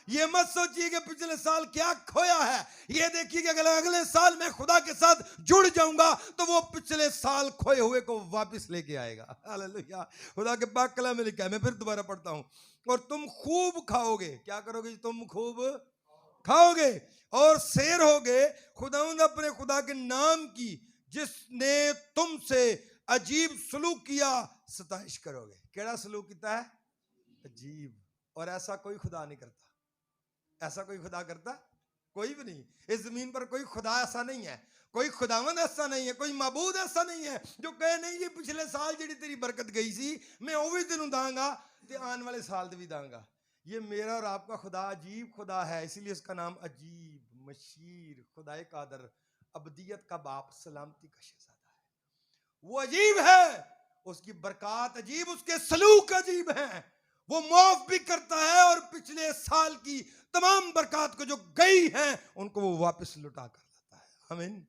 ये मत सोचिए कि पिछले साल क्या खोया है, ये देखिए कि अगर अगले साल मैं खुदा के साथ जुड़ जाऊंगा तो वो पिछले साल खोए हुए को वापस लेके आएगा। हालेलुया। खुदा के पाक कलाम में लिखा है, मैं फिर दोबारा पढ़ता हूं, और तुम खूब खाओगे। क्या करोगे? तुम खूब खाओगे और शेर होगे खुदावंद अपने खुदा के नाम की, जिसने तुमसे अजीब सलूक किया, सताइश करोगे। केड़ा सलूक किया है? अजीब। और ऐसा कोई खुदा नहीं करता। ऐसा कोई खुदा करता? कोई भी नहीं। इस जमीन पर कोई खुदा ऐसा नहीं है, कोई खुदावंद ऐसा नहीं है, कोई माबूद ऐसा नहीं है जो कहे नहीं ये पिछले साल जी तेरी बरकत गई सी, मैं वो भी तेनू दांगा ते आने वाले साल भी दांगा। ये मेरा और आपका खुदा अजीब खुदा है, इसीलिए इसका नाम अजीब, मशीर, खुदाए कादर, अबदियत का बाप, सलामती का शहजादा है। वो अजीब है, उसकी बरकत अजीब, उसके सलूक अजीब हैं। वो माफ भी करता है और पिछले साल की तमाम बरकत को जो गई है उनको वो वापस लुटा कर लाता है। आमीन।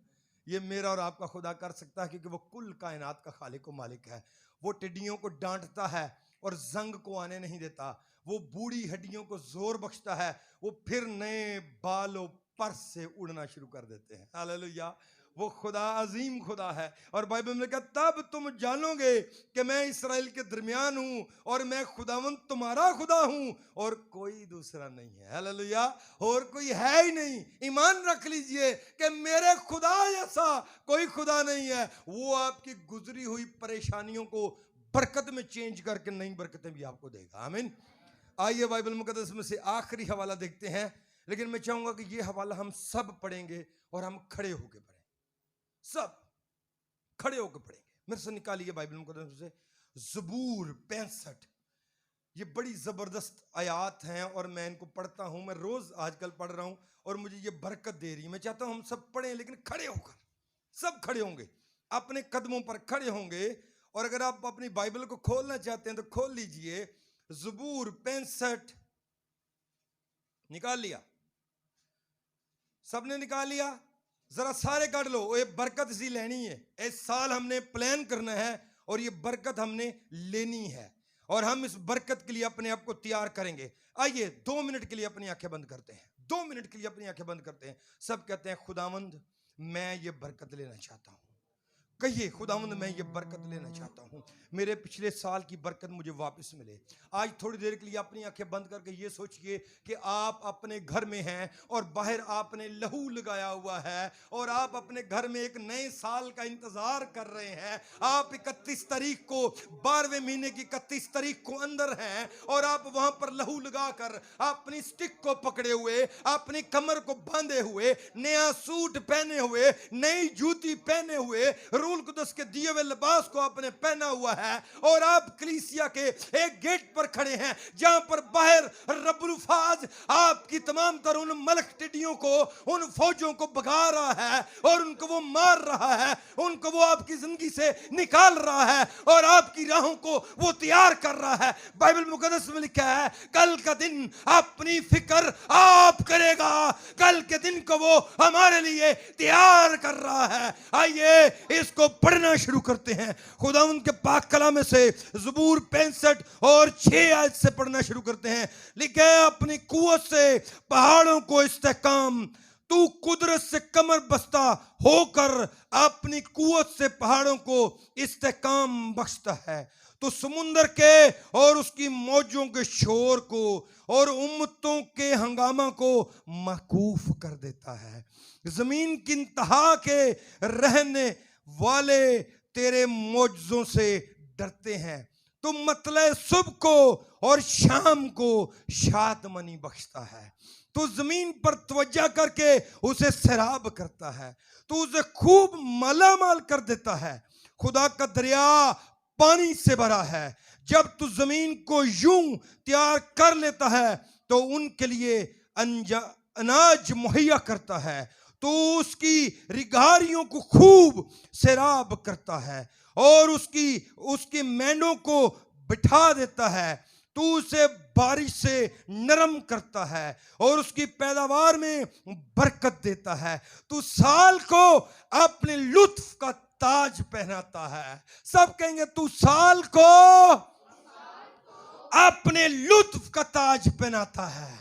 ये मेरा और आपका खुदा कर सकता है, क्योंकि वो कुल कायनात का खालिक और मालिक है। वो टिड्डियों को डांटता है और जंग को आने नहीं देता। वो बूढ़ी हड्डियों को जोर बख्शता है, वो फिर नए बालों पर से उड़ना शुरू कर देते हैं। हालेलुया। वो खुदा अजीम खुदा है। और बाइबल में कहा, तब तुम जानोगे कि मैं इस्राएल के दरमियान हूं और मैं खुदावंद तुम्हारा खुदा हूं और कोई दूसरा नहीं है। हालेलुया। और कोई है ही नहीं। ईमान रख लीजिए कि मेरे खुदा जैसा कोई खुदा नहीं है। वो आपकी गुजरी हुई परेशानियों को बरकत में चेंज करके नई बरकतें भी आपको देगा। आमीन। आइए बाइबल मुकद्दस में से आखिरी हवाला देखते हैं, लेकिन मैं चाहूंगा कि ये हवाला हम सब पढ़ेंगे और हम खड़े होकर पढ़ें, सब खड़े होकर पढ़ेंगे। मेरे से निकालिए बाइबल मुकद्दस से ज़बूर 65। ये बड़ी जबरदस्त आयात हैं और मैं इनको पढ़ता हूं, मैं रोज आजकल पढ़ रहा हूं और मुझे ये बरकत दे रही है। मैं चाहता हूं हम सब पढ़ें, लेकिन खड़े होकर। सब खड़े होंगे, अपने कदमों पर खड़े होंगे, और अगर आप अपनी बाइबल को खोलना चाहते हैं तो खोल लीजिए। ज़बूर 65 निकाल लिया? सबने निकाल लिया? जरा सारे काट लो। ये बरकत सी लेनी है। इस साल हमने प्लान करना है और ये बरकत हमने लेनी है, और हम इस बरकत के लिए अपने आप को तैयार करेंगे। आइए 2 मिनट के लिए अपनी आंखें बंद करते हैं। 2 मिनट के लिए अपनी आंखें बंद करते हैं। सब कहते हैं, खुदावंद मैं ये बरकत लेना चाहता हूं। कहिए, खुदावंद मैं ये बरकत लेना चाहता हूं, मेरे पिछले साल की बरकत मुझे वापस मिले। आज थोड़ी देर के लिए अपनी आंखें बंद करके ये सोचिए कि आप अपने घर में हैं और बाहर आपने लहू लगाया हुआ है और आप अपने घर में एक नए साल का इंतजार कर रहे हैं। आप 31 तारीख को 12वें महीने की 31 तारीख को अंदर हैं और आप वहां पर लहू लगाकर अपनी स्टिक को पकड़े हुए, अपनी कमर को बांधे हुए, नया सूट पहने हुए, नई जूती पहने हुए रूल कुदस के दिए हुए लिबास को आपने पहना हुआ है और आप कलीसिया के एक गेट पर खड़े हैं जहां पर बाहर रब्बुल फाज आपकी तमाम तर उन मलक टिड्डियों को, उन फौजों को भगा रहा है और उनको वो मार रहा है, उनको वो आपकी जिंदगी से निकाल रहा है और आपकी राहों को वो तैयार कर रहा है। बाइबल मुकद्दस में लिखा है कल का दिन अपनी फिक्र आप करेगा, कल के दिन को वो हमारे लिए तैयार कर रहा है। आइए इसको पढ़ना शुरू करते हैं। खुदा उनके पाक कलाम से ज़बूर 65 और 6 आयत से पढ़ना शुरू करते हैं। लिखा है अपनी कुव्वत से पहाड़ों को इस्तेहकाम, तू कुदरत से कमर बस्ता होकर अपनी कुव्वत से पहाड़ों को इस्तेहकाम बख्शता है। तो समुंदर के और उसकी मौजों के शोर को और उम्मतों के हंगामा को मौकूफ कर देता है। जमीन की इंतहा के रहने वाले तेरे मौजों से डरते हैं। तो मतलब सुबह को और शाम को शादमनी बख्शता है। तो जमीन पर तवज्जो करके उसे सैराब करता है, तो उसे खूब मालामाल कर देता है। खुदा का दरिया पानी से भरा है। जब तू जमीन को यूं तैयार कर लेता है तो उनके लिए अनाज मुहैया करता है। तो उसकी रिघारियों को खूब सैराब करता है और उसकी मेंढों को बिठा देता है। तू उसे बारिश से नरम करता है और उसकी पैदावार में बरकत देता है। तू साल को अपने लुत्फ का ताज पहनाता है। सब कहेंगे तू साल को अपने लुत्फ का ताज पहनाता है।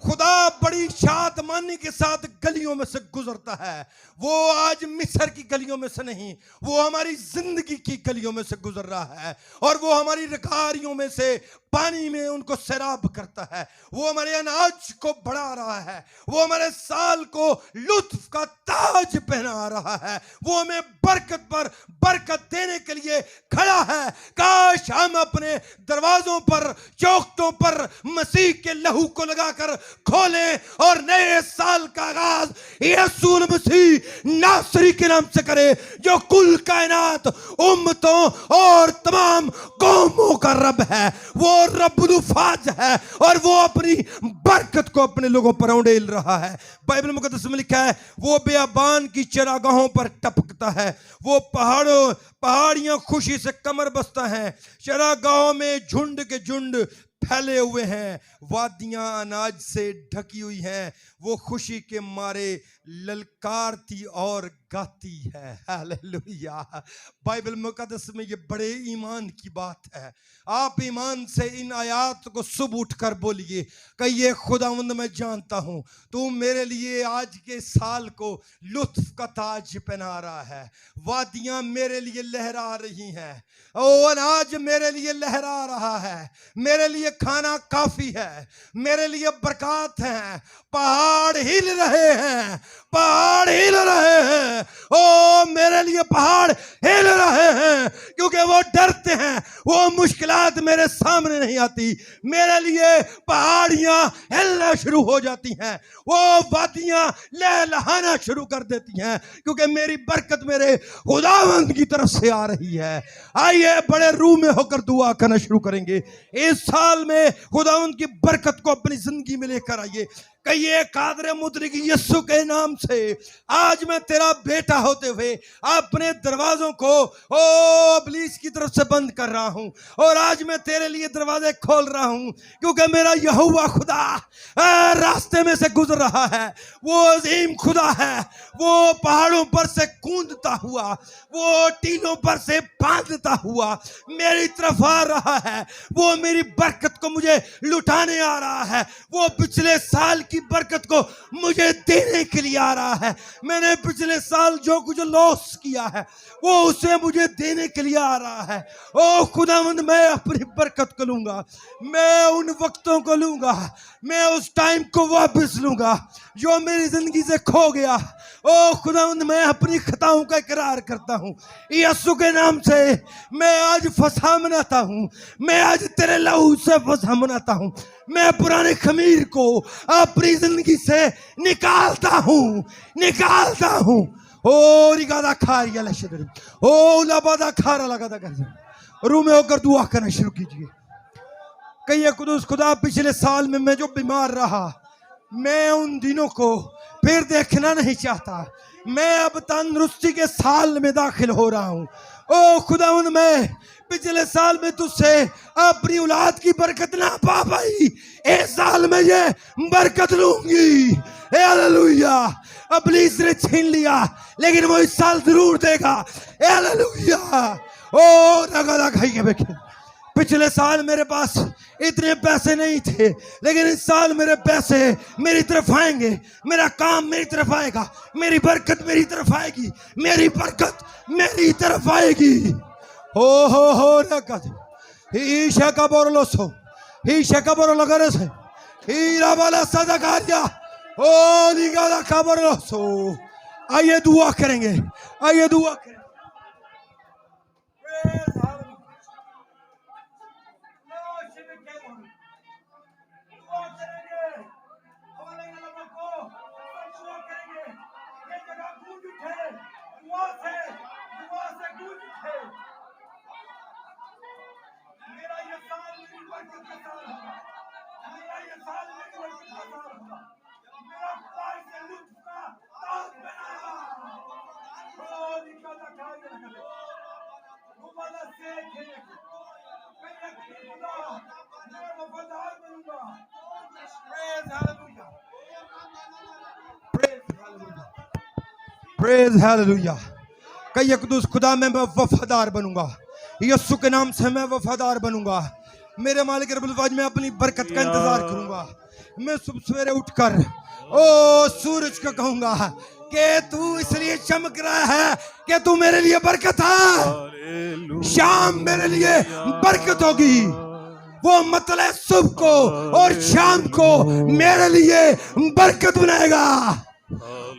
खुदा बड़ी शादमानी के साथ गलियों में से गुजरता है। वो आज मिस्र की गलियों में से नहीं, वो हमारी जिंदगी की गलियों में से गुजर रहा है और वो हमारी रिघारियों में से पानी में उनको सैराब करता है। वो हमारे अनाज को बढ़ा रहा है, वो हमारे साल को लुत्फ का ताज पहना रहा है। वो हमें बरकत पर बरकत देने के लिए खड़ा है। काश हम अपने दरवाजों पर, चौखटों पर मसीह के लहू को लगाकर खोलें और नए साल का आगाज यीशु मसीह नासरी के नाम से करें, जो कुल कायनात, उम्मतों और तमाम कौमों का रब है। वो रब्बुल फाज है और वो अपनी बरकत को अपने लोगों पर उड़ेल रहा है। बाइबल मुकद्दस में लिखा है वो बियाबान की चरागाहों पर टपकता है। वो पहाड़ियां खुशी से कमर बस्ता है। चरागाहों में झुंड के झुंड फैले हुए हैं। वादियां अनाज से ढकी हुई हैं। वो खुशी के मारे ललकारती और गाती है। हालेलुया। बाइबल मुकद्दस में ये बड़े ईमान की बात है। आप ईमान से इन आयात को सुबह उठकर बोलिए कि ये खुदावंद मैं जानता हूं तू मेरे लिए आज के साल को लुत्फ का ताज पहना रहा है। वादियां मेरे लिए लहरा रही हैं। ओ अनाज मेरे लिए लहरा रहा है। मेरे लिए खाना काफी है। मेरे लिए बरकत है। पहाड़ हिल रहे हैं। पहाड़ हिल रहे हैं। ओ मेरे लिए पहाड़ हिल रहे हैं क्योंकि वो डरते हैं। वो मुश्किलात मेरे सामने नहीं आती। मेरे लिए पहाड़ियां हिलना शुरू हो जाती हैं। वो वादियां लहलहाना शुरू कर देती हैं क्योंकि मेरी बरकत मेरे खुदावंद की तरफ से आ रही है। आइए बड़े रूह में होकर दुआ करना शुरू करेंगे। इस साल में खुदावंद की बरकत को अपनी जिंदगी में लेकर आइए। कहिए कादरे मुद्रिक यीशु के नाम से आज मैं तेरा बेटा होते हुए अपने दरवाजों को इब्लीस की तरफ से बंद कर रहा हूं और आज मैं तेरे लिए दरवाजे खोल रहा हूं क्योंकि मेरा यहोवा खुदा रास्ते में से गुजर रहा है। वो अजीम खुदा है। वो पहाड़ों पर से कूदता हुआ, वो टीलों पर से बांधता हुआ मेरी तरफ आ रहा है। वो मेरी बरकत को मुझे लुटाने आ रहा है। वो पिछले साल की बरकत को मुझे देने के लिए आ रहा है। मैंने पिछले साल जो कुछ लॉस किया है वो उसे मुझे देने के लिए आ रहा है। ओ खुदावंद मैं अपनी बरकत को लूंगा। मैं उन वक्तों को लूंगा। मैं उस टाइम को वापस लूंगा जो मेरी जिंदगी से खो गया। ओ खुदावंद मैं अपनी खताओं का इकरार करता हूँ। यीशु के नाम से मैं आज फसा मनाता हूँ। मैं आज तेरे लहू से फसा मनाता हूँ। मैं पुराने खमीर को अपनी जिंदगी से निकालता हूँ। ओ रिगादा खारिया लशदर ओ लबादा खारा लगादा कर रूम में होकर दुआ करना शुरू कीजिए। कहिए कुदूस खुदा पिछले साल में मैं जो बीमार रहा, मैं उन दिनों को फिर देखना नहीं चाहता। मैं अब तंदुरुस्ती के साल में दाखिल हो रहा हूँ। ओ खुदा मैं पिछले साल में तुझसे अपनी औलाद की बरकत ना पा पाई, इस साल में ये बरकत लूंगी। हालेलुया। इब्लीस ने छीन लिया लेकिन वो इस साल जरूर देगा। हालेलुया। ओ लगा खाइए। पिछले साल मेरे पास इतने पैसे नहीं थे, लेकिन इस साल मेरे पैसे मेरी तरफ आएंगे, मेरा काम मेरी तरफ आएगा, मेरी बरकत मेरी तरफ आएगी, मेरी बरकत मेरी तरफ आएगी। हो रकत ही शका बोरलोसो ही शका बोरलोगरस ही रावाला सदाकारिया ओ निगाला खबरलोसो। आइए दुआ करेंगे, आइए दुआ करेंगे। Praise hallelujah. कहिए कुदूस खुदा मैं वफादार बनूंगा, यीशु के नाम से मैं वफादार बनूंगा। मेरे मालिक रब्बुल वाज मैं अपनी बरकत का इंतजार करूंगा। मैं सुबह सवेरे उठकर ओ सूरज को कहूंगा कि तू इसलिए चमक रहा है कि तू मेरे लिए बरकत है। शाम मेरे लिए बरकत होगी। वो मतलब सुबह को और शाम को मेरे लिए बरकत बनाएगा।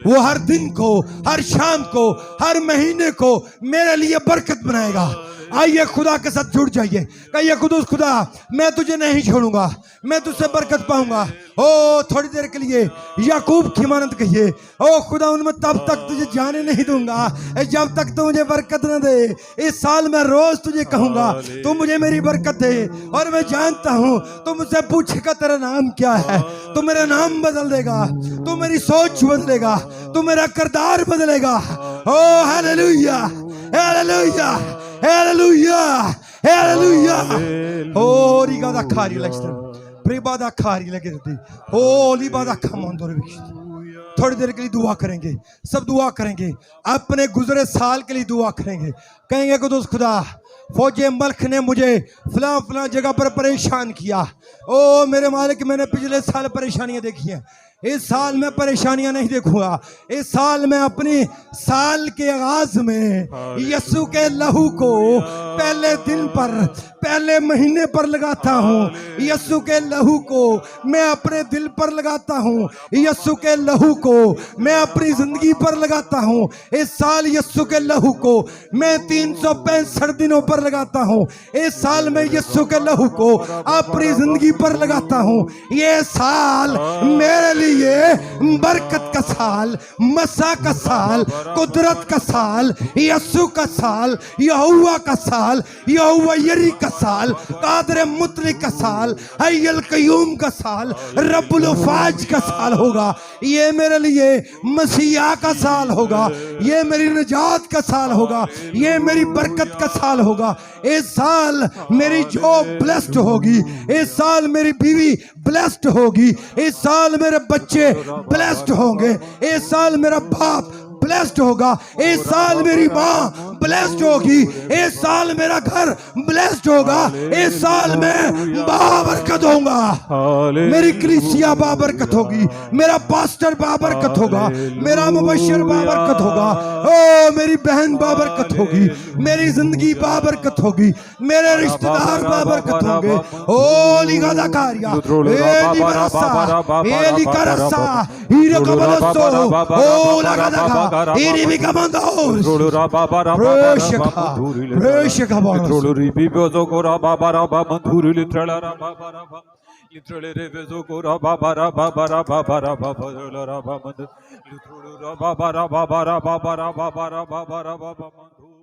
वो हर दिन को, हर शाम को, हर महीने को मेरे लिए बरकत बनाएगा। आइए खुदा के साथ जुड़ जाइए। कहिए कुदूस खुदा मैं तुझे नहीं छोड़ूंगा, मैं तुझसे बरकत पाऊंगा। ओ थोड़ी देर के लिए याकूब की मानत कहिए, ओ खुदा उनमें तब तक तुझे जाने नहीं दूंगा जब तक तू मुझे बरकत न दे। इस साल मैं रोज तुझे कहूंगा तू मुझे मेरी बरकत दे। और मैं जानता हूं तू मुझसे पूछेगा तेरा नाम क्या है, तू मेरा नाम बदल देगा, तू मेरी सोच बदलेगा, तू मेरा किरदार बदलेगा। ओ हालेलुया हालेलुया हालेलुया हालेलुया। ओ रिगादा खारी लगता प्रेबादा खारी लगती ओ लिबादा खमंदोर। थोड़ी देर के लिए दुआ करेंगे, सब दुआ करेंगे, अपने गुजरे साल के लिए दुआ करेंगे। कहेंगे कि दोस्त खुदा फौजे मल्क ने मुझे फलां फलां जगह पर परेशान किया। ओ मेरे मालिक मैंने पिछले साल परेशानियां देखी हैं, इस साल में परेशानियां नहीं देखूंगा। इस साल में अपनी साल के आगाज में यीशु के लहू को पहले दिन पर, पहले महीने पर लगाता हूँ। यीशु के लहू को मैं अपने दिल पर लगाता हूँ। यीशु के लहू को मैं अपनी जिंदगी पर लगाता हूँ। इस साल यीशु के लहू को मैं 365 दिनों पर लगाता हूँ। इस साल में यीशु के लहू को अपनी जिंदगी पर लगाता हूँ। ये साल मेरे लिए बरकत का साल, मसा का साल, कुदरत का साल, यीशु का साल, यहोवा का साल, यहोवा यरी का साल, कादर मुतलिक का साल, हय्युल कय्यूम का साल, रब्बुल फाज का साल होगा। ये मेरे लिए मसीहा का साल होगा। ये मेरी निजात का साल होगा। ये मेरी बरकत का साल होगा। इस साल मेरी जॉब ब्लेस्ड होगी। इस साल मेरी बीवी ब्लेस्ड होगी। इस साल मेरे बच्चे ब्लेस्ड होंगे। इस साल मेरा बाप ब्लेस्ड होगा। इस साल मेरी माँ ब्लेस्ड होगी। इस साल मेरा घर ब्लेस्ड होगा। इस साल मैं बाबरकत होगा। मेरी कलीसिया बाबरकत होगी। मेरा पास्टर बाबरकत होगा। मेरा मुबशर बाबरकत होगा। ओ मेरी बहन बाबरकत होगी। मेरी जिंदगी बाबरकत होगी। मेरे रिश्तेदार बाबरकत होंगे। ओ लिगादा कारिया एली बरसा एली करसा हीरे कबलसो ओ लगादा eri बिकमंदो Literally revezo kura babara babara babara babara babara. Literally babara babara babara babara babara babara.